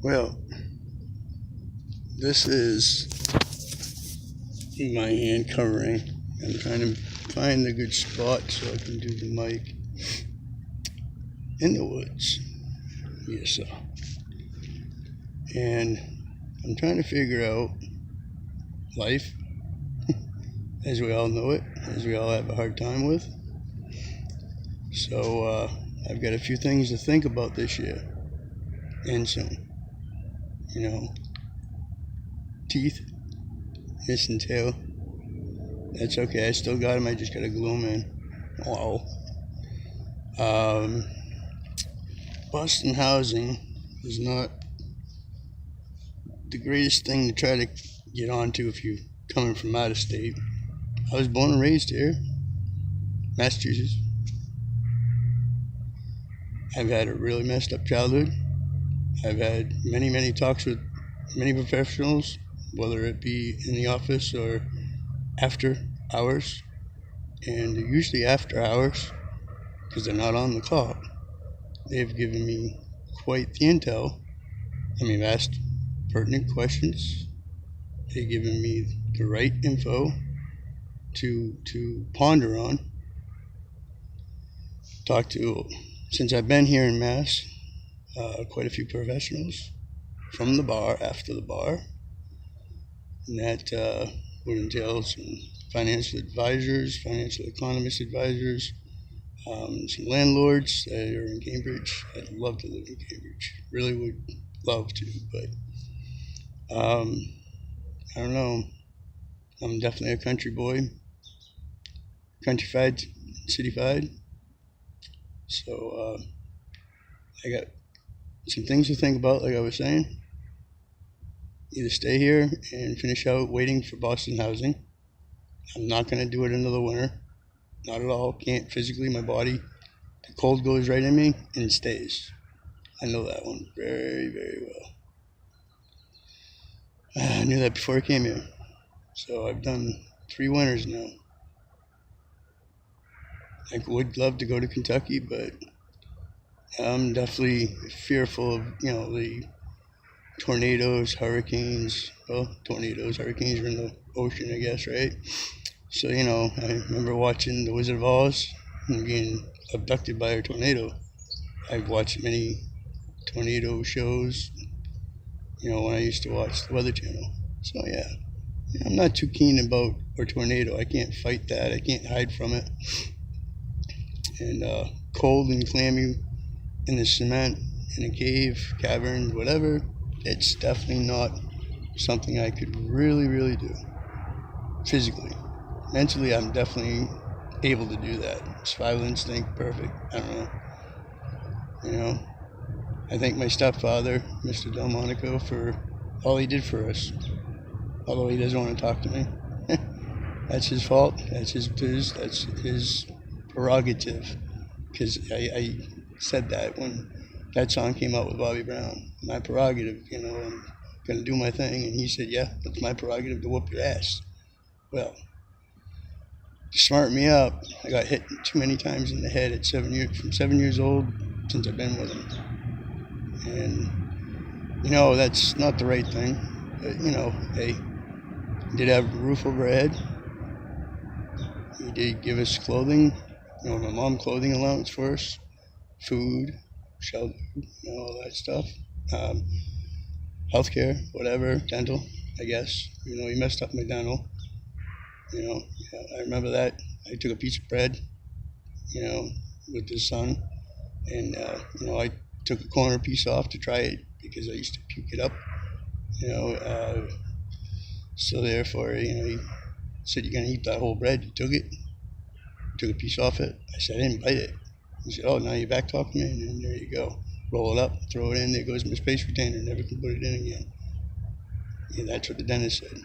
Well, this is my hand covering. I'm trying to find a good spot so I can do the mic in the woods. Yes, sir. And I'm trying to figure out life as we all know it, as we all have a hard time with. So I've got a few things to think about this year and soon. Teeth, missing tail. That's okay. I still got them. I just got to glue them in. Wow. Boston housing is not the greatest thing to try to get onto if you're coming from out of state. I was born and raised here, Massachusetts. I've had a really messed up childhood. I've had many talks with many professionals, whether it be in the office or after hours, and usually after hours because they're not on the clock. They've given me quite the intel. I've asked pertinent questions. They've given me the right info to ponder on. Talked to, since I've been here in Mass, quite a few professionals from the bar, after the bar, and that would entail some financial advisors, financial economist advisors, some landlords that are in Cambridge. I'd love to live in Cambridge. Really would love to, but I don't know. I'm definitely a country boy, countrified, cityfied. So I got some things to think about, like I was saying. Either stay here and finish out waiting for Boston housing. I'm not going to do it another winter. Not at all. Can't physically. My body, the cold goes right in me and it stays. I know that one very, very well. I knew that before I came here. So I've done 3 winters now. I would love to go to Kentucky, but I'm definitely fearful of, the tornadoes, hurricanes. Well, tornadoes, hurricanes are in the ocean, I guess, right? So, I remember watching The Wizard of Oz and being abducted by a tornado. I've watched many tornado shows, when I used to watch the Weather Channel. So, yeah, I'm not too keen about a tornado. I can't fight that. I can't hide from it. And cold and clammy in the cement, in a cave, cavern, whatever, it's definitely not something I could really, really do physically. Mentally, I'm definitely able to do that. Survival instinct, perfect. I don't know. I thank my stepfather, Mr. Delmonico, for all he did for us. Although he doesn't want to talk to me. That's his fault. That's his prerogative. Because I said that when that song came out with Bobby Brown. My prerogative, I'm going to do my thing. And he said, yeah, it's my prerogative to whoop your ass. Well, to smart me up, I got hit too many times in the head at 7 years, from 7 years old, since I've been with him. And, that's not the right thing. But, hey, did have a roof over our head. He did give us clothing, my mom clothing allowance for us, food, shelter, all that stuff. Healthcare, whatever, dental, I guess. He messed up my dental. I remember that. I took a piece of bread, with his son, and, I took a corner piece off to try it because I used to puke it up, so therefore, he said, you're going to eat that whole bread. He took it, took a piece off it. I said, I didn't bite it. He said, oh, now you're back talking to me, and then there you go. Roll it up, throw it in, there goes my space retainer, never can put it in again. Yeah, that's what the dentist said,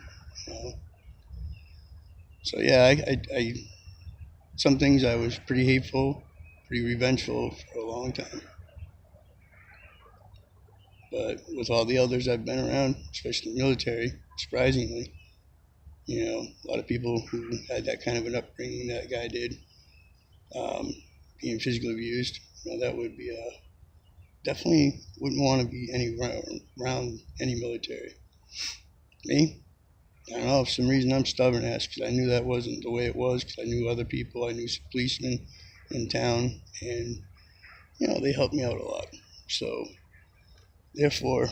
So yeah, I some things I was pretty hateful, pretty revengeful for a long time. But with all the others I've been around, especially the military, surprisingly, a lot of people who had that kind of an upbringing that guy did, being physically abused, that would be definitely wouldn't want to be around any military. Me, I don't know. For some reason, I'm stubborn ass because I knew that wasn't the way it was. Because I knew other people. I knew some policemen in town, and they helped me out a lot. So therefore,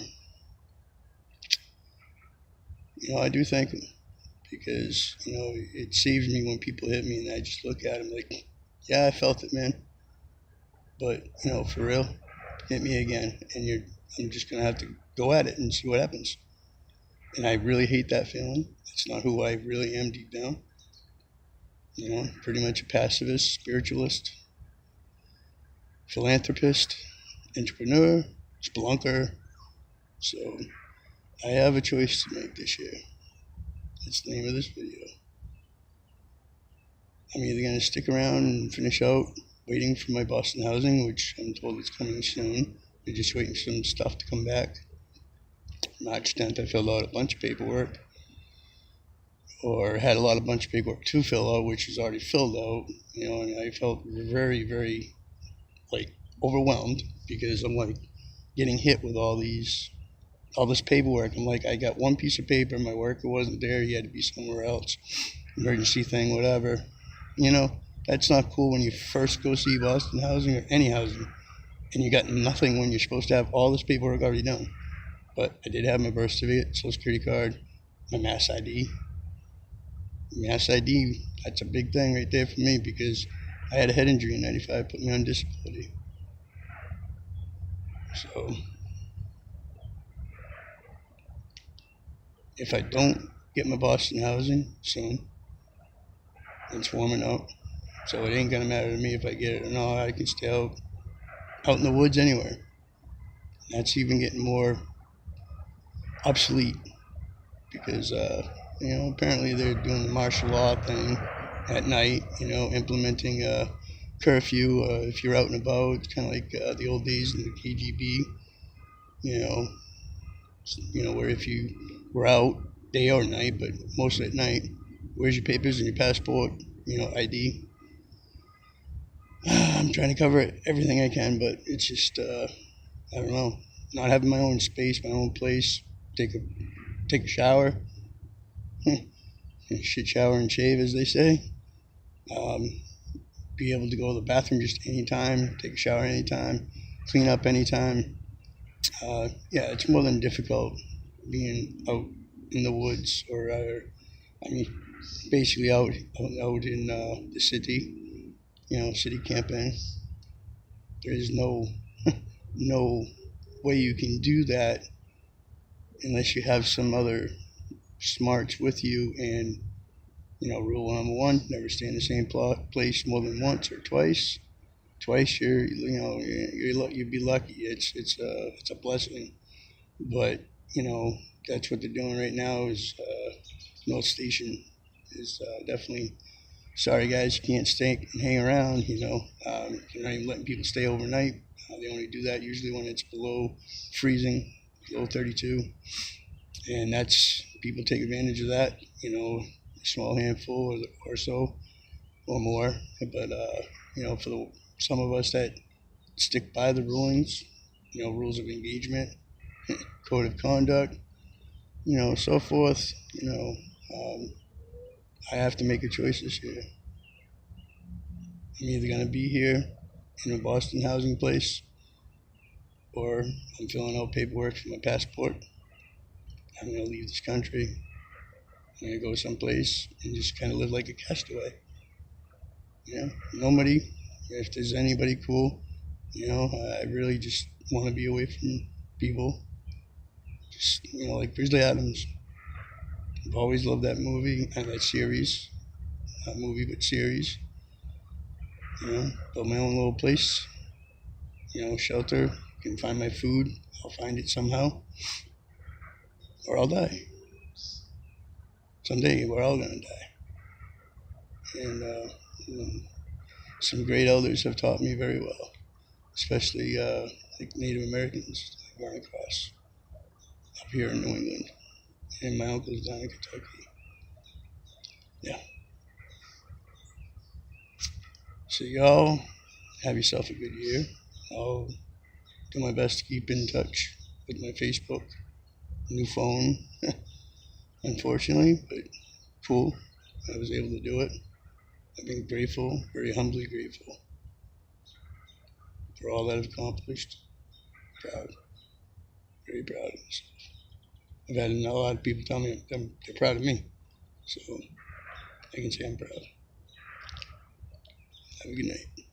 I do thank them because it saves me when people hit me, and I just look at them like, yeah, I felt it, man. But for real, hit me again, and I'm just gonna have to go at it and see what happens. And I really hate that feeling. It's not who I really am deep down. Pretty much a pacifist, spiritualist, philanthropist, entrepreneur, spelunker. So I have a choice to make this year. That's the name of this video. I'm either going to stick around and finish out waiting for my Boston housing, which I'm told is coming soon. They're just waiting for some stuff to come back. March 10th, I filled out a bunch of paperwork, or had a bunch of paperwork to fill out, which was already filled out, and I felt very, very, overwhelmed because I'm, getting hit with all this paperwork. I'm like, I got one piece of paper, my worker wasn't there, he had to be somewhere else, emergency thing, whatever. That's not cool when you first go see Boston housing or any housing, and you got nothing when you're supposed to have all this paperwork already done. But I did have my birth certificate, social security card, my mass ID. Mass ID, that's a big thing right there for me because I had a head injury in 95, put me on disability. So if I don't get my Boston housing soon, it's warming up. So it ain't gonna matter to me if I get it or not. I can stay out in the woods anywhere. That's even getting more obsolete because apparently they're doing the martial law thing at night. Implementing a curfew if you're out and about. It's kind of like the old days in the KGB. Where if you were out day or night, but mostly at night, where's your papers and your passport? ID. I'm trying to cover everything I can, but it's just I don't know. Not having my own space, my own place. Take a shower. Shit shower and shave, as they say. Be able to go to the bathroom just anytime, take a shower anytime, clean up anytime. Yeah, it's more than difficult being out in the woods basically out in the city, city camping. There's no no way you can do that unless you have some other smarts with you. And rule number one: never stay in the same place more than once or twice. Twice, you'd be lucky. It's a blessing. But that's what they're doing right now. Is North Station is definitely sorry, guys. You can't stay and hang around. They're not even letting people stay overnight. They only do that usually when it's below freezing, below 32, and that's people take advantage of that. A small handful or so or more. But for some of us that stick by the rulings, rules of engagement, code of conduct, so forth. I have to make a choice this year. I'm either going to be here in a Boston housing place, or I'm filling out paperwork for my passport. I'm going to leave this country. I'm going to go someplace and just kind of live like a castaway. Nobody, if there's anybody cool, I really just want to be away from people. Just, like Grizzly Adams. I've always loved that movie and that series. Not movie, but series. Build my own little place. Shelter. Can find my food. I'll find it somehow. Or I'll die. Someday we're all going to die. And some great elders have taught me very well. Especially like Native Americans, like Barney Cross, up here in New England. And my uncle's down in Kentucky. Yeah. So y'all have yourself a good year. I'll do my best to keep in touch with my Facebook. New phone, unfortunately, but cool. I was able to do it. I've been grateful, very humbly grateful for all that I've accomplished. Proud, very proud of myself. I've had a lot of people tell me they're proud of me, so I can say I'm proud. Have a good night.